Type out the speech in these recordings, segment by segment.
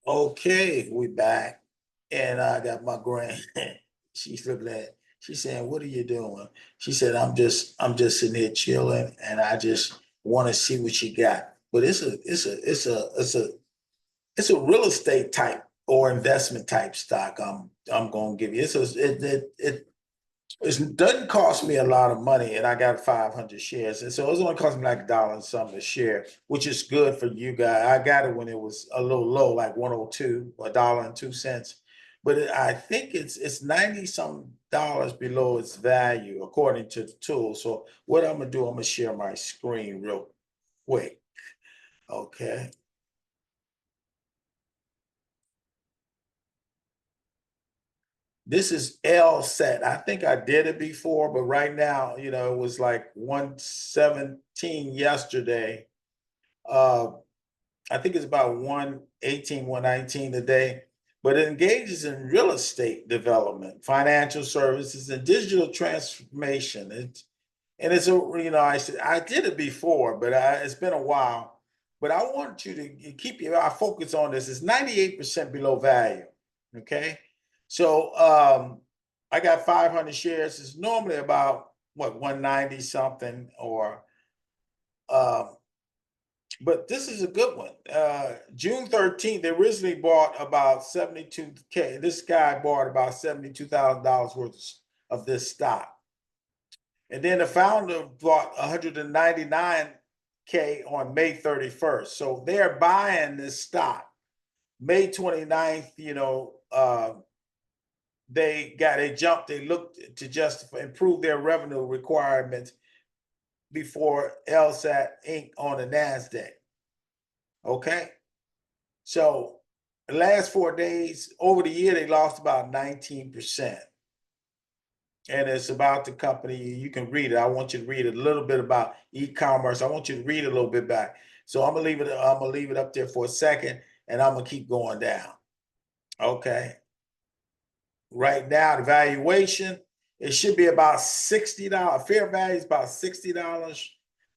Okay, we back. And I got my grand. She's looking at. She's saying, "What are you doing?" She said, I'm just sitting here chilling, and I just want to see what you got." But it's a real estate type or investment type stock. I'm going to give you. It doesn't cost me a lot of money, and I got 500 shares, and so it's only cost me like a dollar and something a share, which is good for you guys. I got it when it was a little low, like 102, $1.02. But I think it's 90 some dollars below its value according to the tool. So what I'm gonna do, I'm gonna share my screen real quick. Okay. This is L set. I think I did it before, but right now, it was like 117 yesterday. Uh, I think it's about 118, 119 today, but it engages in real estate development, financial services, and digital transformation. It's I said I did it before, but it's been a while. But I want you to keep your eye focus on this. It's 98% below value. Okay. So I got 500 shares. It's normally about what 190 something or um, but this is a good one. June 13th, they originally bought about 72K. This guy bought about $72,000 worth of this stock. And then the founder bought 199K on May 31st. So they're buying this stock. May 29th, they jumped, they looked to justify improve their revenue requirements before LSAT Inc. on the NASDAQ. Okay. So the last 4 days, over the year, they lost about 19%. And it's about the company. You can read it. I want you to read a little bit about e-commerce. I want you to read a little bit back. So I'm gonna leave it up there for a second, and I'm gonna keep going down. Okay. Right now, the valuation, it should be about $60. Fair value is about $60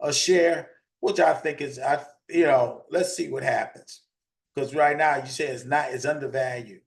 a share, which I think is let's see what happens. Because right now you say it's undervalued.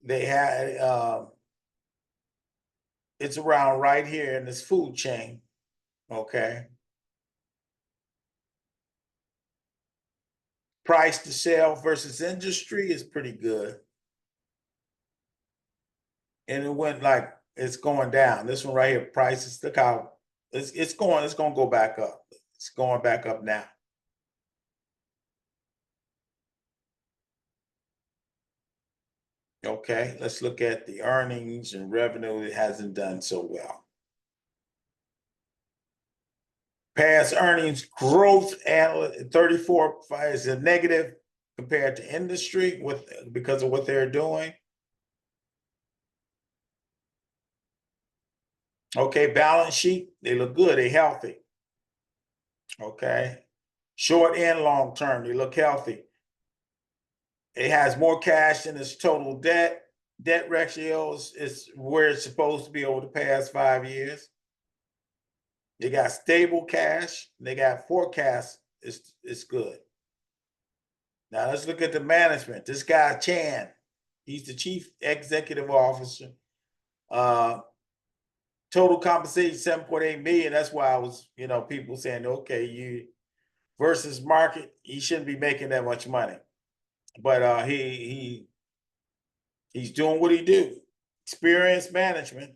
They had it's around right here in this food chain. Okay. Price to sell versus industry is pretty good. And it went like it's going down. This one right here, prices, look how it's gonna go back up. It's going back up now. Okay, let's look at the earnings and revenue. It hasn't done so well. Past earnings growth at 34 is a negative compared to industry because of what they're doing. Okay, balance sheet, they look good, they healthy. Okay. Short and long term, they look healthy. It has more cash than its total debt. Debt ratios is where it's supposed to be over the past 5 years. They got stable cash. They got forecast. It's good. Now let's look at the management. This guy Chan, he's the chief executive officer. Uh, Total compensation 7.8 million. That's why I was, people saying, okay, you versus market, he shouldn't be making that much money. But he's doing what he do. Experience management.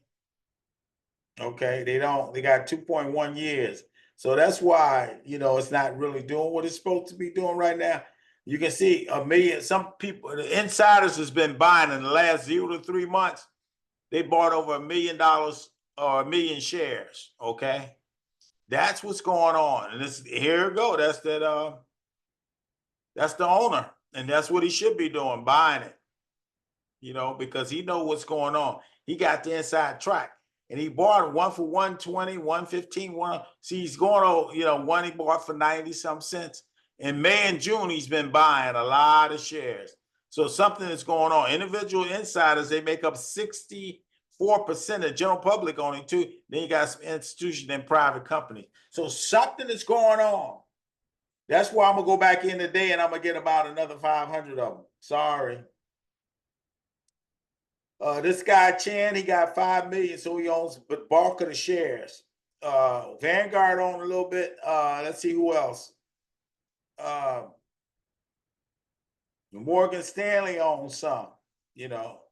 Okay, they got 2.1 years. So that's why, it's not really doing what it's supposed to be doing right now. You can see a million, some people, the insiders has been buying in the last 0 to 3 months. They bought over $1 million or 1 million shares. Okay. That's what's going on. And this here we go. That's the owner. And that's what he should be doing, buying it, because he know what's going on. He got the inside track. And he bought one for 120, 115, one. See, he's going over, one he bought for 90 some cents. In May and June, he's been buying a lot of shares. So something is going on. Individual insiders, they make up 64% of the general public only too. Then you got some institutions and private companies. So something is going on. That's why I'm gonna go back in today and I'm gonna get about another 500 of them. Sorry. This guy Chan, he got 5 million, so he owns the bulk of the shares. Vanguard owned a little bit. Let's see who else. Morgan Stanley owns some, you know.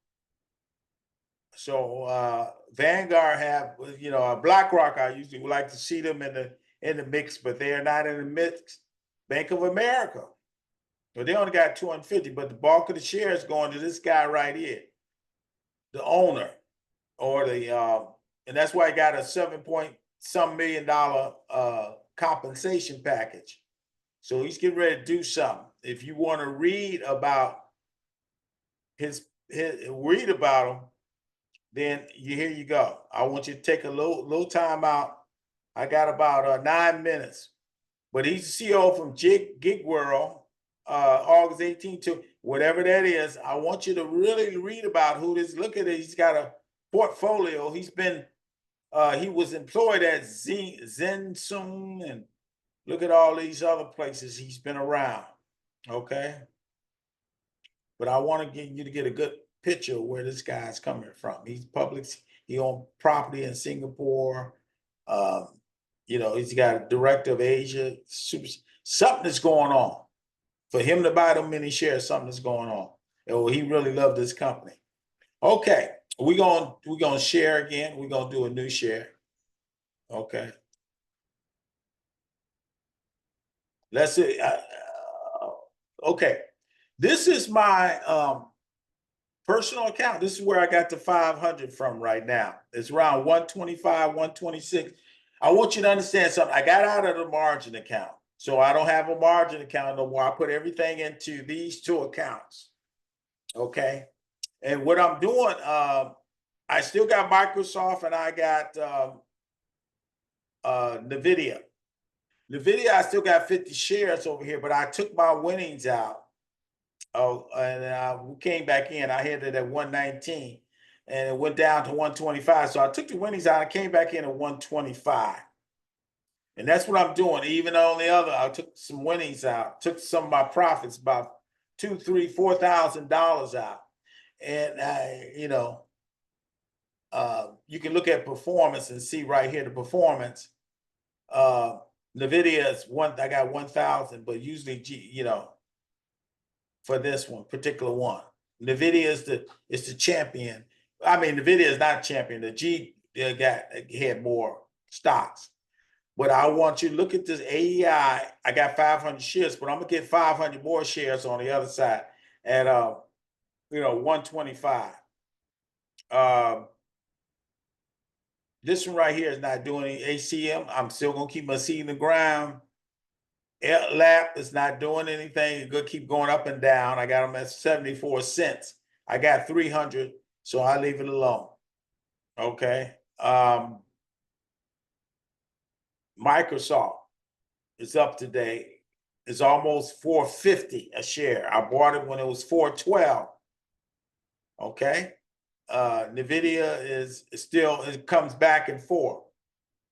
So Vanguard have, you know, BlackRock. I usually would like to see them in the mix, but they are not in the mix. Bank of America, but they only got 250. But the bulk of the shares going to this guy right here, the owner, or the and that's why I got a 7 point some million compensation package. So he's getting ready to do something. If you want to read about read about him, then here you go. I want you to take a little time out. I got about 9 minutes. But he's the CEO from Gig World, August 18 to whatever that is. I want you to really read about who this. Look at it. He's got a portfolio. He's been he was employed at Zensung, and look at all these other places he's been around. Okay. But I want to get you to get a good picture of where this guy's coming from. He's public. He owns property in Singapore. You know, he's got a director of Asia. Something is going on. For him to buy them many shares, something is going on. Oh, he really loved this company. Okay, we're gonna share again. We're gonna do a new share. Okay. Let's see. Okay, this is my personal account. This is where I got the 500 from right now. It's around 125, 126. I want you to understand something. I got out of the margin account. So I don't have a margin account no more. I put everything into these two accounts. Okay. And what I'm doing, I still got Microsoft and I got NVDA. NVIDIA, I still got 50 shares over here, but I took my winnings out. Oh, and we came back in. I had it at 119 and it went down to 125. So I took the winnings out. I came back in at 125. And that's what I'm doing. Even on the other, I took some winnings out, took some of my profits, about $2,000, $3,000, $4,000 out. And you know, you can look at performance and see right here the performance. NVIDIA is I got 1,000, but usually, you know, for this one particular one, NVIDIA is the champion. I mean, NVIDIA is not champion. The G had more stocks. But I want you to look at this AEI. I got 500 shares, but I'm gonna get 500 more shares on the other side at 125. This one right here is not doing any ACM. I'm still gonna keep my seed in the ground. LAP is not doing anything. It's gonna keep going up and down. I got them at 74 cents. I got 300, so I leave it alone. Okay. Microsoft is up today. It's almost 450 a share. I bought it when it was 412. Okay. NVIDIA is still, it comes back and forth.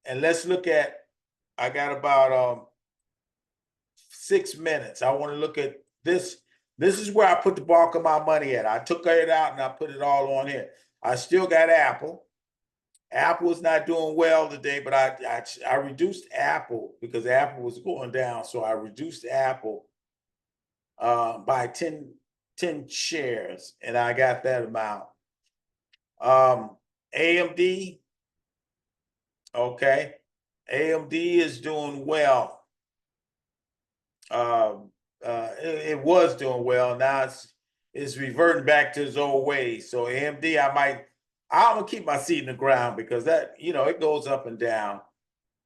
And let's look at, I got about 6 minutes. I want to look at this. This is where I put the bulk of my money at. I took it out and I put it all on here. I still got Apple. Apple is not doing well today, but I reduced Apple because Apple was going down. So I reduced Apple by 10 shares, and I got that amount. AMD, okay. AMD is doing well. It was doing well. Now it's reverting back to its old ways. So AMD, I'm gonna keep my seat in the ground because that, you know, it goes up and down.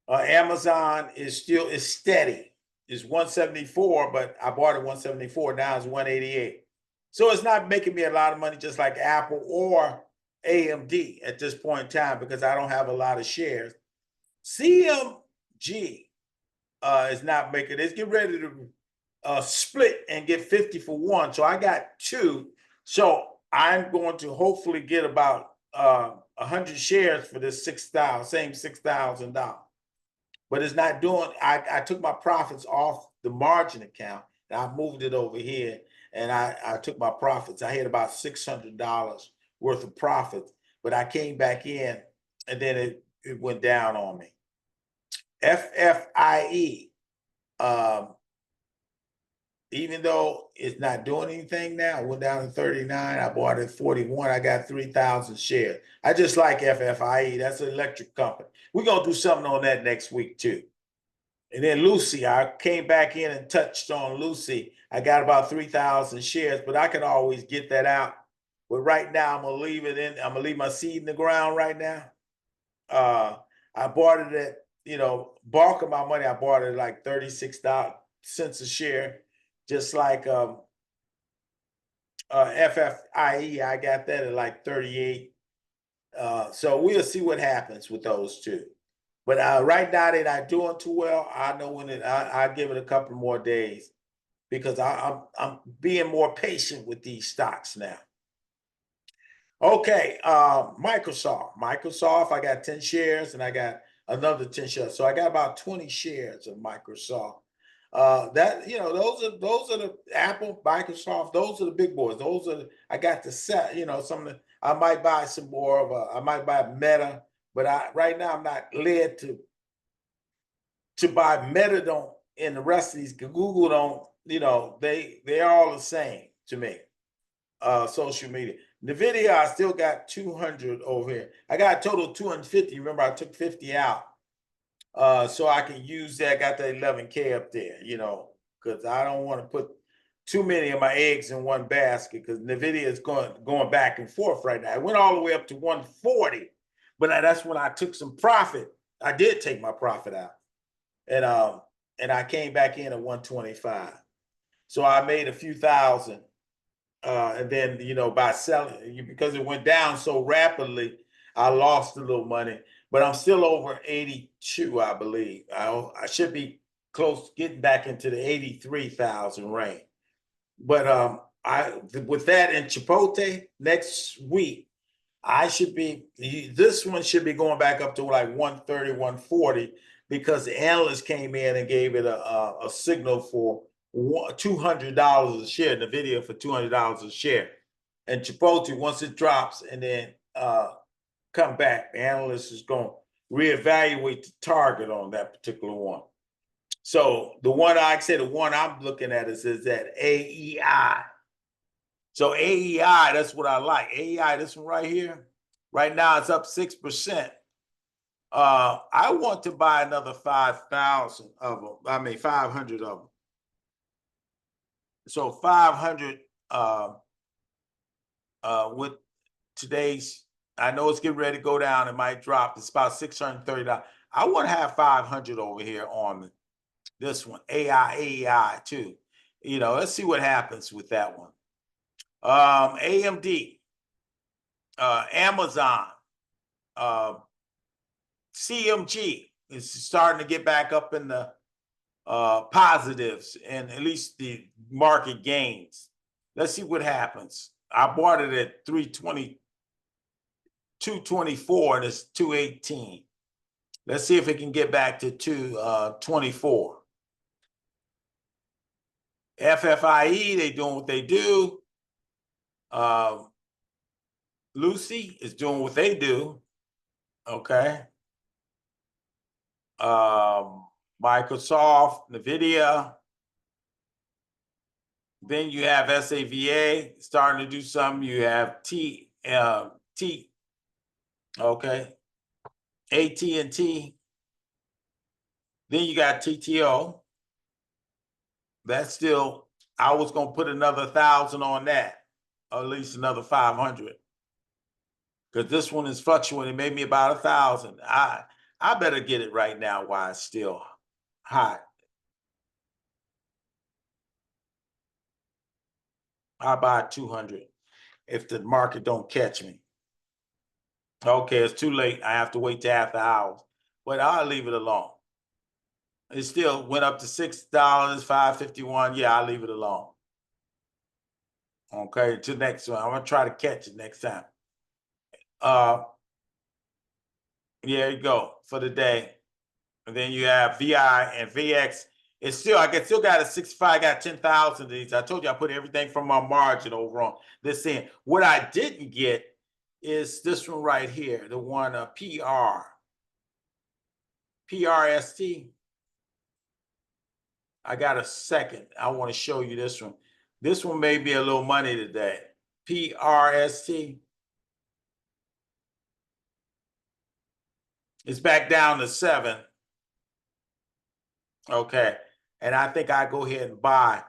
Amazon is steady. It's 174, but I bought it 174. Now it's 188. So it's not making me a lot of money, just like Apple or AMD at this point in time, because I don't have a lot of shares. CMG is not making it. It's getting ready to split and get 50 for one. So I got two. So I'm going to hopefully get about 100 shares for this $6,000, same $6,000. But it's not doing, I took my profits off the margin account, and I moved it over here, and I took my profits. I had about $600 worth of profits, but I came back in, and then it went down on me. FFIE, even though it's not doing anything now, it went down to 39. I bought it at 41. I got 3,000 shares. I just like FFIE. That's an electric company. We're going to do something on that next week too. And then Lucy, I came back in and touched on Lucy. I got about 3,000 shares, but I can always get that out. But right now, I'm going to leave it in. I'm going to leave my seed in the ground right now. I bought it at, bulk of my money, I bought it at like 36 cents a share. Just like FFIE, I got that at like 38. So we'll see what happens with those two. But right now they're not doing too well. I know when I give it a couple more days because I'm being more patient with these stocks now. Okay, Microsoft, I got 10 shares and I got another 10 shares. So I got about 20 shares of Microsoft. Those are the Apple, Microsoft, those are the big boys. I got to set, some of the, I might buy some more I might buy Meta, but right now I'm not led to buy Meta and the rest of these. Google don't, they're all the same to me. Social media. NVDA, I still got 200 over here. I got a total of 250. Remember, I took 50 out. So I can use that. I got that 11K up there, because I don't want to put too many of my eggs in one basket because NVIDIA is going back and forth right now. It went all the way up to 140, but that's when I took some profit. I did take my profit out, and I came back in at 125. So I made a few thousand, and then by selling, because it went down so rapidly, I lost a little money. But I'm still over 82, I believe. I should be close, getting back into the 83,000 range. But with that in Chipotle next week, this one should be going back up to like 130, 140, because the analyst came in and gave it a signal for $200 a share, the video for $200 a share. And Chipotle, once it drops and then come back, the analyst is going to reevaluate the target on that particular one. So the one I'm looking at is that AEI. So AEI, that's what I like. AEI, this one right here, right now it's up 6%. I want to buy another 5,000 of them. 500 of them. So 500 with today's, I know it's getting ready to go down. It might drop. It's about $630. I want to have 500 over here on this one, AEI too. Let's see what happens with that one. AMD, Amazon, CMG is starting to get back up in the positives and at least the market gains. Let's see what happens. I bought it at 320. 224 and it's 218. Let's see if it can get back to 224. FFIE, they doing what they do. Lucy is doing what they do. Okay. Microsoft, NVIDIA. Then you have SAVA starting to do something. You have okay, AT&T. Then you got TTO. That's still, I was going to put another 1,000 on that, or at least another 500. Because this one is fluctuating, maybe about 1,000. I better get it right now while it's still hot. I'll buy 200 if the market don't catch me. Okay, it's too late. I have to wait till after hours. But I'll leave it alone. It still went up to $6, $5.51. Yeah, I'll leave it alone. Okay, till next one. I'm gonna try to catch it next time. There you go for the day. And then you have VI and VX. It's still, I still got a 65, I got 10,000 of these. I told you I put everything from my margin over on this end. What I didn't get is this one right here, the one PRST. I got a second. I want to show you this one. This one made me a little money today. PRST. It's back down to 7. Okay. And I think I go ahead and buy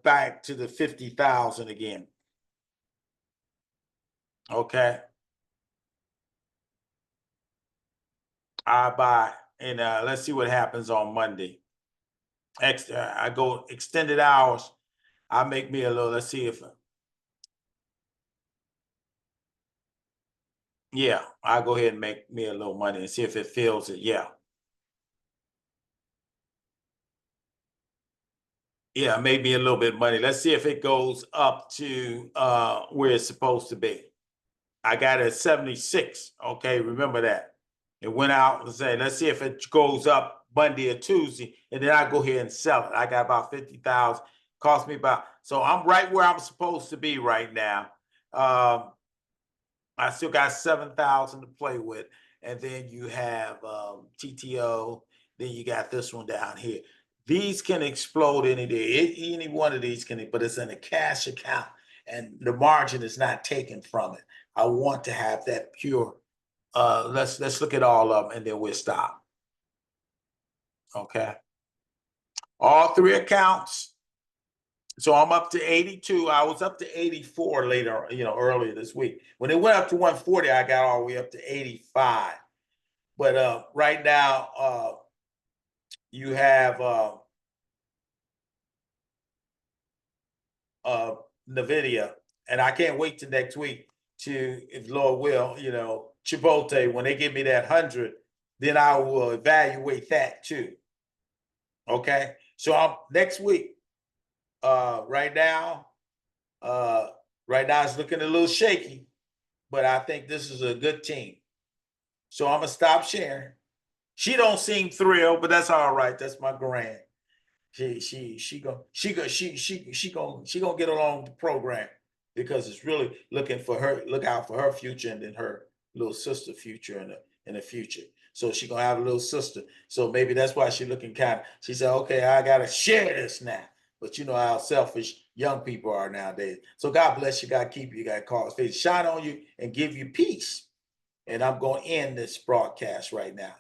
back to the 50,000 again. Okay. I buy, and let's see what happens on Monday. I go extended hours. I make me a little, let's see if, yeah, I'll go ahead and make me a little money and see if it fills it. Yeah. Yeah, maybe a little bit of money. Let's see if it goes up to where it's supposed to be. I got it at 76. Okay, remember that. It went out and said, let's see if it goes up Monday or Tuesday, and then I go ahead and sell it. I got about 50,000. Cost me about, so I'm right where I'm supposed to be right now. I still got 7,000 to play with. And then you have TTO. Then you got this one down here. These can explode any day. Any one of these can, but it's in a cash account and the margin is not taken from it. I want to have that pure. Let's look at all of them and then we'll stop. Okay. All 3 accounts. So I'm up to 82. I was up to 84 later, earlier this week. When it went up to 140, I got all the way up to 85. But right now, you have NVDA, and I can't wait till next week to, if Lord will, Chipotle, when they give me that 100, then I will evaluate that too. Okay. So I'm next week. Right now it's looking a little shaky, but I think this is a good team. So I'm gonna stop sharing. She don't seem thrilled, but that's all right. That's my grand. She gonna get along with the program because it's really looking for her, look out for her future and then her little sister future in the future. So she gonna have a little sister. So maybe that's why she looking kind of, she said, okay, I gotta share this now. But you know how selfish young people are nowadays. So God bless you, God keep you, God cause faith shine on you and give you peace. And I'm going to end this broadcast right now.